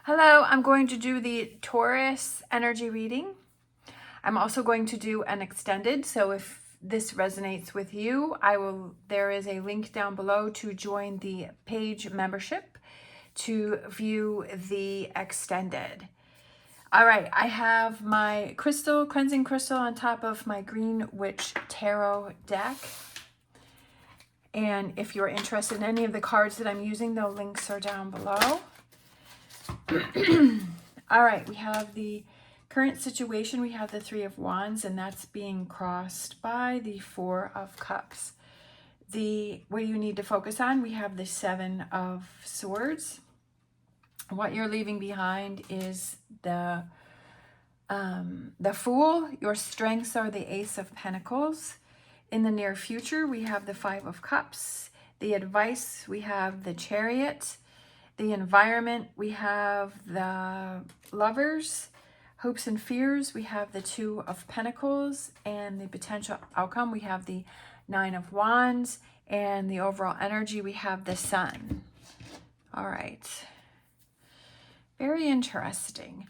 Hello, I'm going to do the Taurus energy reading. I'm also going to do an extended, so if this resonates with you, there is a link down below to join the page membership to view the extended. All right, I have my cleansing crystal on top of my Green Witch Tarot deck. And if you're interested in any of the cards that I'm using, the links are down below. All right, we have the current situation. We have the Three of Wands, and that's being crossed by the Four of Cups. What you need to focus on, we have the Seven of Swords. What you're leaving behind is the Fool. Your strengths are the Ace of Pentacles. In the near future, we have the Five of Cups. The advice, we have the Chariot. The environment, we have the Lovers. Hopes and fears, we have the Two of Pentacles. And the potential outcome, we have the Nine of Wands. And the overall energy, we have the Sun. All right. Very interesting.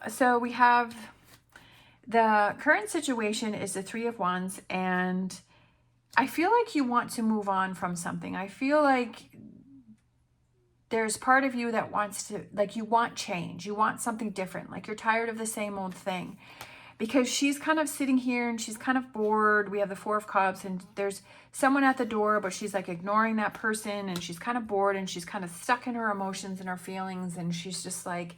So we have the current situation is the Three of Wands. And I feel like you want to move on from something. I feel like there's part of you that wants to, like, you want change. You want something different. Like, you're tired of the same old thing. Because she's kind of sitting here and she's kind of bored. We have the Four of Cups and there's someone at the door, but she's like ignoring that person and she's kind of bored and she's kind of stuck in her emotions and her feelings. And she's just like,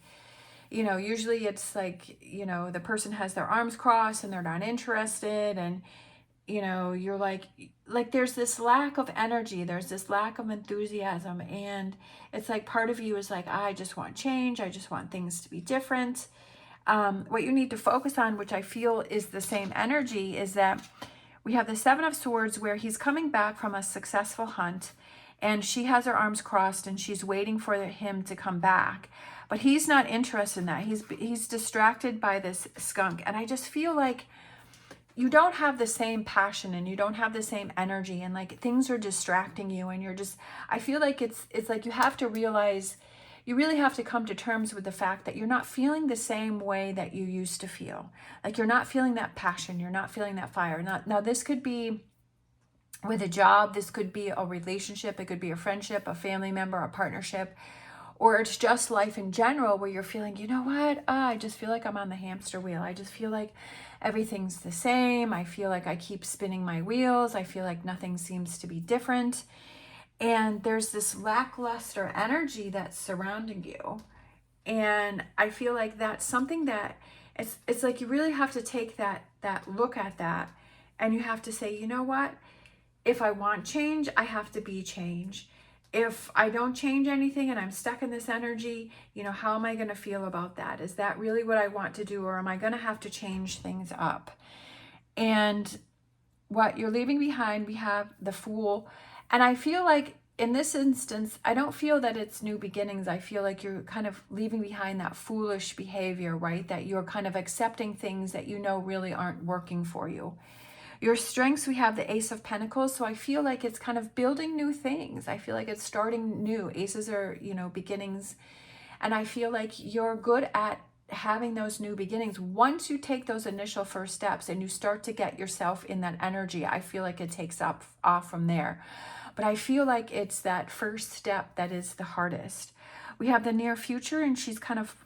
usually it's like, the person has their arms crossed and they're not interested. And you're like there's this lack of energy, there's this lack of enthusiasm, and it's like part of you is like, I just want change, I just want things to be different. What you need to focus on, which I feel is the same energy, is that we have the Seven of Swords where he's coming back from a successful hunt and she has her arms crossed and she's waiting for him to come back, but he's not interested in that. He's distracted by this skunk, and I just feel like you don't have the same passion and you don't have the same energy, and like things are distracting you, and I feel like it's like you have to realize, you really have to come to terms with the fact that you're not feeling the same way that you used to feel. Like, you're not feeling that passion, you're not feeling that fire. Now this could be with a job, this could be a relationship, it could be a friendship, a family member, a partnership, or it's just life in general where you're feeling, you know what, I just feel like I'm on the hamster wheel. I just feel like everything's the same. I feel like I keep spinning my wheels. I feel like nothing seems to be different. And there's this lackluster energy that's surrounding you. And I feel like that's something that it's like you really have to take that look at that, and you have to say, you know what, if I want change, I have to be change. If I don't change anything and I'm stuck in this energy, how am I going to feel about that? Is that really what I want to do, or am I going to have to change things up? And what you're leaving behind, we have the Fool. And I feel like in this instance, I don't feel that it's new beginnings. I feel like you're kind of leaving behind that foolish behavior, right? That you're kind of accepting things that really aren't working for you. Your strengths, we have the Ace of Pentacles. So I feel like it's kind of building new things. I feel like it's starting new. Aces are, beginnings. And I feel like you're good at having those new beginnings. Once you take those initial first steps and you start to get yourself in that energy, I feel like it takes off from there. But I feel like it's that first step that is the hardest. We have the near future, and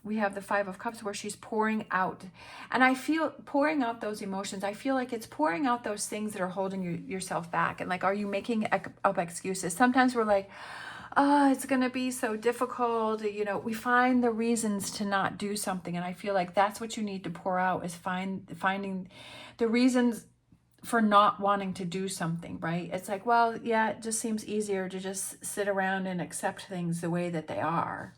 we have the Five of Cups where she's pouring out. And I feel pouring out those emotions. I feel like it's pouring out those things that are holding yourself back. And like, are you making up excuses? Sometimes we're like, oh, it's going to be so difficult. We find the reasons to not do something. And I feel like that's what you need to pour out, is finding the reasons for not wanting to do something, right? It's like, well, yeah, it just seems easier to just sit around and accept things the way that they are.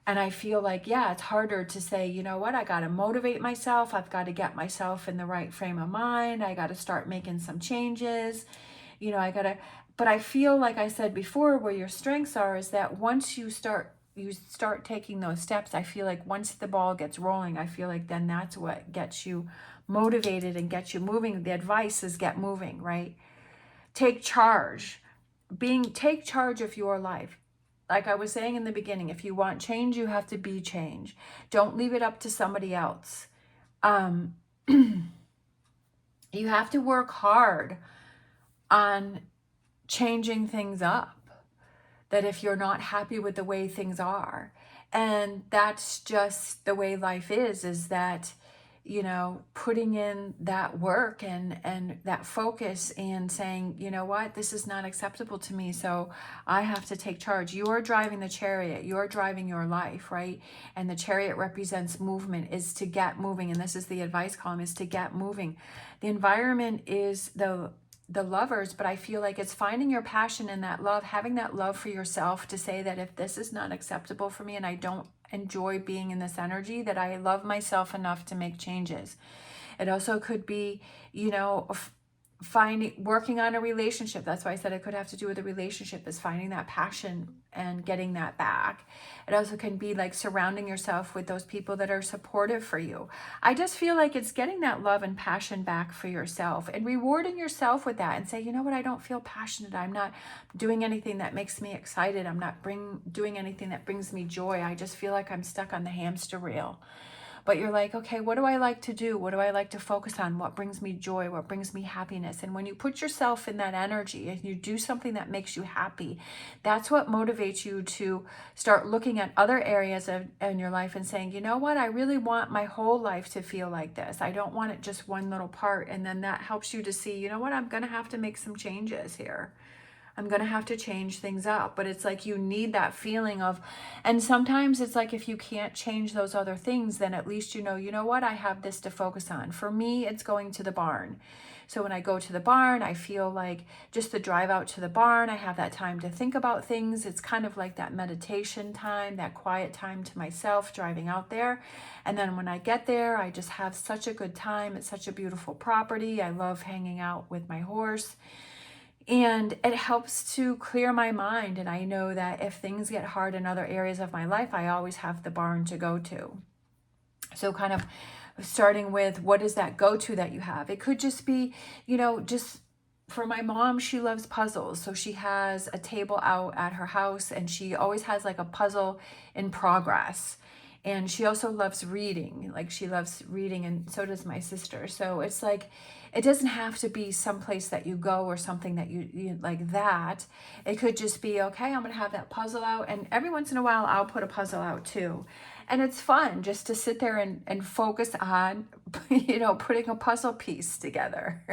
And I feel like, yeah, it's harder to say, you know what, I got to motivate myself. I've got to get myself in the right frame of mind. I got to start making some changes. But I feel like I said before, where your strengths are is that once you start taking those steps, I feel like once the ball gets rolling, I feel like then that's what gets you motivated and gets you moving. The advice is get moving, right? Take charge. Take charge of your life. like I was saying in the beginning, if you want change, you have to be change. Don't leave it up to somebody else. You have to work hard on changing things up. That if you're not happy with the way things are, and that's just the way life is that, you know, putting in that work and that focus and saying, you know what, this is not acceptable to me, so I have to take charge. You're driving the chariot, you're driving your life, right? And the chariot represents movement, is to get moving, and this is the advice column, is to get moving. The environment is the lovers, but I feel like it's finding your passion in that love, having that love for yourself to say that if this is not acceptable for me and I don't enjoy being in this energy, that I love myself enough to make changes. It also could be, you know, working on a relationship. That's why I said it could have to do with a relationship, is finding that passion and getting that back. It also can be like surrounding yourself with those people that are supportive for you. I just feel like it's getting that love and passion back for yourself and rewarding yourself with that and say, you know what, I don't feel passionate. I'm not doing anything that makes me excited. I'm not doing anything that brings me joy. I just feel like I'm stuck on the hamster wheel. But you're like, okay, what do I like to do? What do I like to focus on? What brings me joy? What brings me happiness? And when you put yourself in that energy and you do something that makes you happy, that's what motivates you to start looking at other areas in your life and saying, you know what, I really want my whole life to feel like this. I don't want it just one little part. And then that helps you to see, you know what, I'm going to have to make some changes here. I'm going to have to change things up. But it's like you need that feeling of, and sometimes it's like if you can't change those other things, then at least you know what, I have this to focus on. For me, it's going to the barn. So when I go to the barn, I feel like just the drive out to the barn, I have that time to think about things. It's kind of like that meditation time, that quiet time to myself driving out there. And then when I get there, I just have such a good time. It's such a beautiful property. I love hanging out with my horse. And it helps to clear my mind. And I know that if things get hard in other areas of my life, I always have the barn to go to. So kind of starting with, what is that go-to that you have? It could just be, you know, just for my mom, she loves puzzles. So she has a table out at her house and she always has like a puzzle in progress. And she also loves reading, like she loves reading, and so does my sister. So it's like, it doesn't have to be someplace that you go or something that you like that. It could just be, okay, I'm going to have that puzzle out. And every once in a while, I'll put a puzzle out too. And it's fun just to sit there and focus on, you know, putting a puzzle piece together.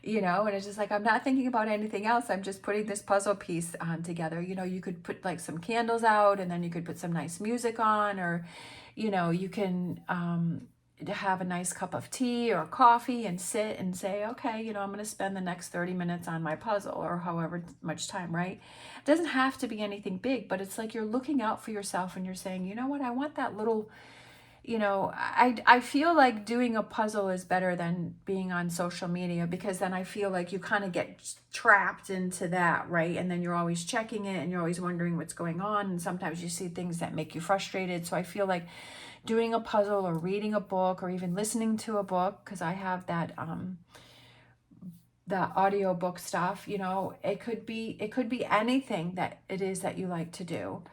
You know, and it's just like, I'm not thinking about anything else. I'm just putting this puzzle piece on together. You know, you could put like some candles out and then you could put some nice music on, or, you know, you can have a nice cup of tea or coffee and sit and say, okay, you know, I'm going to spend the next 30 minutes on my puzzle, or however much time, right? It doesn't have to be anything big, but it's like you're looking out for yourself and you're saying, you know what, I want that little, you know, I feel like doing a puzzle is better than being on social media, because then I feel like you kind of get trapped into that, right? And then you're always checking it and you're always wondering what's going on. And sometimes you see things that make you frustrated. So I feel like doing a puzzle or reading a book or even listening to a book, because I have that the audio book stuff, you know, it could be anything that it is that you like to do.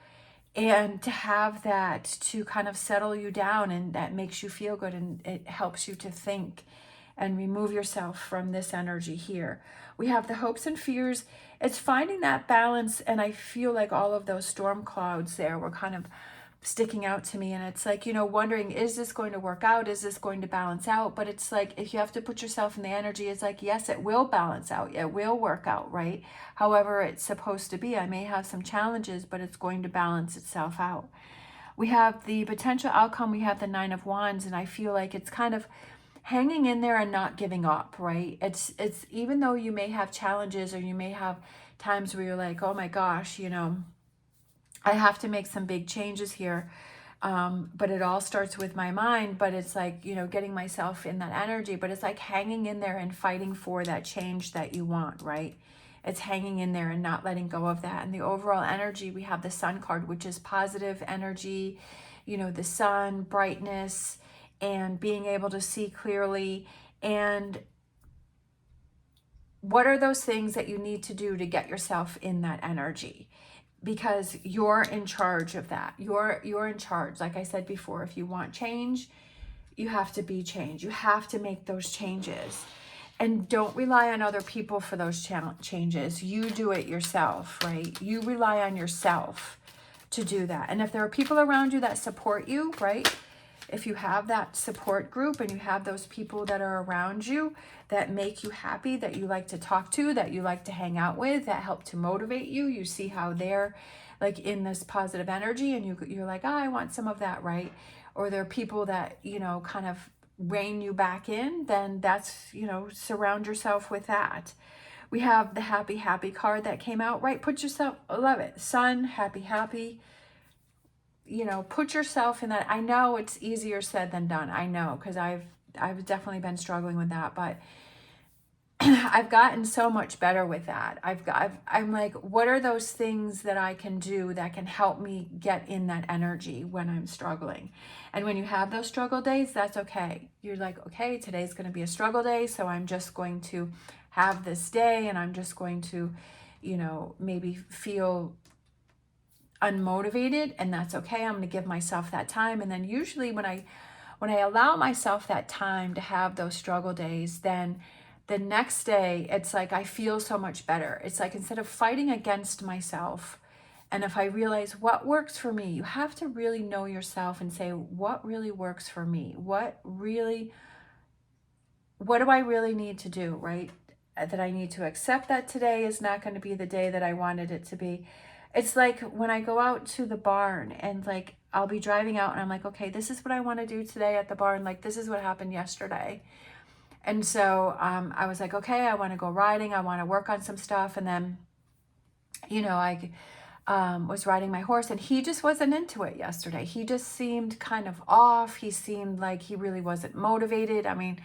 And to have that to kind of settle you down, and that makes you feel good, and it helps you to think and remove yourself from this energy here. We have the hopes and fears. It's finding that balance, and I feel like all of those storm clouds there were kind of sticking out to me, and it's like, you know, wondering, is this going to work out? Is this going to balance out? But it's like, if you have to put yourself in the energy, it's like, yes, it will balance out. It will work out, right? However it's supposed to be. I may have some challenges, but it's going to balance itself out. We have the potential outcome. We have the 9 of Wands, and I feel like it's kind of hanging in there and not giving up, right? It's even though you may have challenges, or you may have times where you're like, oh my gosh, you know, I have to make some big changes here. But it all starts with my mind. But it's like, you know, getting myself in that energy. But it's like hanging in there and fighting for that change that you want, right? It's hanging in there and not letting go of that. And the overall energy, we have the Sun card, which is positive energy, you know, the sun, brightness, and being able to see clearly. And what are those things that you need to do to get yourself in that energy? because you're in charge of that. You're in charge. Like I said before, if you want change, you have to be changed. You have to make those changes. And don't rely on other people for those changes. You do it yourself, right? You rely on yourself to do that. And if there are people around you that support you, right? If you have that support group and you have those people that are around you that make you happy, that you like to talk to, that you like to hang out with, that help to motivate you, you see how they're like in this positive energy and you're like, oh, I want some of that, right? Or there are people that, you know, kind of rein you back in, then that's, you know, surround yourself with that. We have the happy card that came out, right? Put yourself, I love it. Sun, happy. You know, put yourself in that. I know it's easier said than done. I know, because I've definitely been struggling with that, but I've gotten so much better with that. I'm like, what are those things that I can do that can help me get in that energy when I'm struggling? And when you have those struggle days, that's okay. You're like, okay, today's going to be a struggle day, so I'm just going to have this day and I'm just going to, you know, maybe feel unmotivated, and that's okay. I'm going to give myself that time. And then usually when I allow myself that time to have those struggle days, then the next day it's like I feel so much better. It's like instead of fighting against myself, and if I realize what works for me, you have to really know yourself and say, what really works for me? What do I really need to do, right? That I need to accept that today is not going to be the day that I wanted it to be. It's like when I go out to the barn and like I'll be driving out and I'm like, okay, this is what I want to do today at the barn. Like, this is what happened yesterday. And so I was like, okay, I want to go riding. I want to work on some stuff. And then, you know, I was riding my horse and he just wasn't into it yesterday. He just seemed kind of off. He seemed like he really wasn't motivated. I mean,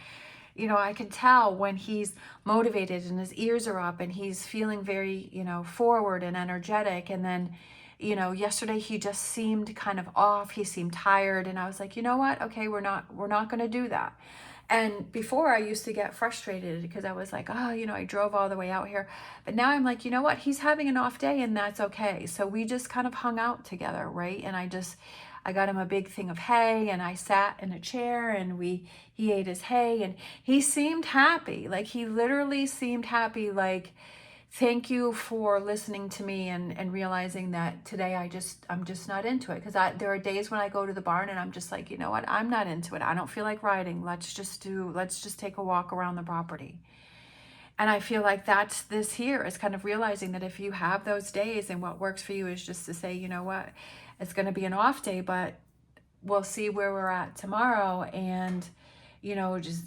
you know, I can tell when he's motivated and his ears are up and he's feeling very, you know, forward and energetic. And then, you know, yesterday he just seemed kind of off. He seemed tired. And I was like, you know what? Okay, we're not going to do that. And before I used to get frustrated because I was like, oh, you know, I drove all the way out here. But now I'm like, you know what? He's having an off day and that's okay. So we just kind of hung out together, right? And I got him a big thing of hay and I sat in a chair and he ate his hay and he seemed happy. Like he literally seemed happy. Like, thank you for listening to me and realizing that today I'm just not into it. Because there are days when I go to the barn and I'm just like, you know what? I'm not into it. I don't feel like riding. Let's just take a walk around the property. And I feel like that's this here is kind of realizing that if you have those days and what works for you is just to say, you know what, it's going to be an off day, but we'll see where we're at tomorrow. And, you know, just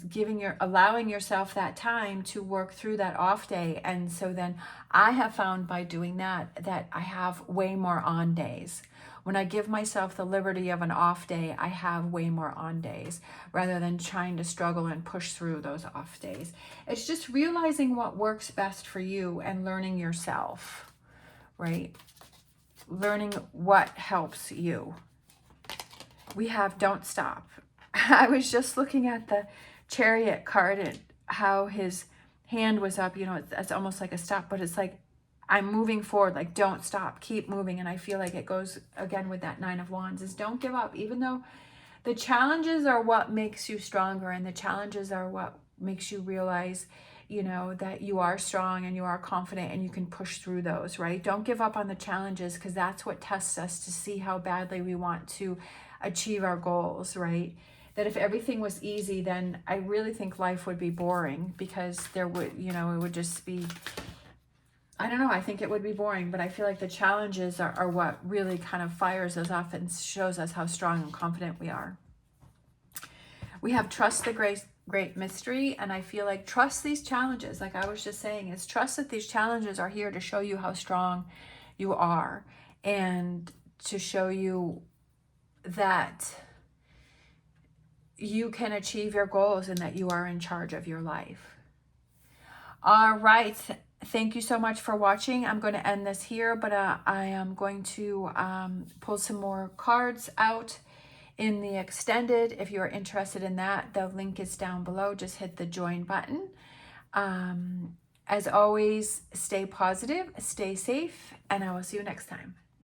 allowing yourself that time to work through that off day. And so then I have found by doing that I have way more on days. When I give myself the liberty of an off day, I have way more on days rather than trying to struggle and push through those off days. It's just realizing what works best for you and learning yourself, right? Learning what helps you. We have don't stop. I was just looking at the Chariot card and how his hand was up, you know, it's almost like a stop, but it's like, I'm moving forward, like don't stop, keep moving. And I feel like it goes again with that Nine of Wands is don't give up, even though the challenges are what makes you stronger and the challenges are what makes you realize, you know, that you are strong and you are confident and you can push through those, right? Don't give up on the challenges because that's what tests us to see how badly we want to achieve our goals, right? That if everything was easy, then I really think life would be boring because there would, you know, it would just be, I don't know, I think it would be boring, but I feel like the challenges are what really kind of fires us up and shows us how strong and confident we are. We have trust the great mystery, and I feel like trust these challenges. Like I was just saying, is trust that these challenges are here to show you how strong you are and to show you that you can achieve your goals and that you are in charge of your life. All right. Thank you so much for watching. I'm going to end this here, but I am going to pull some more cards out in the extended. If you're interested in that, the link is down below. Just hit the join button. As always, stay positive, stay safe, and I will see you next time.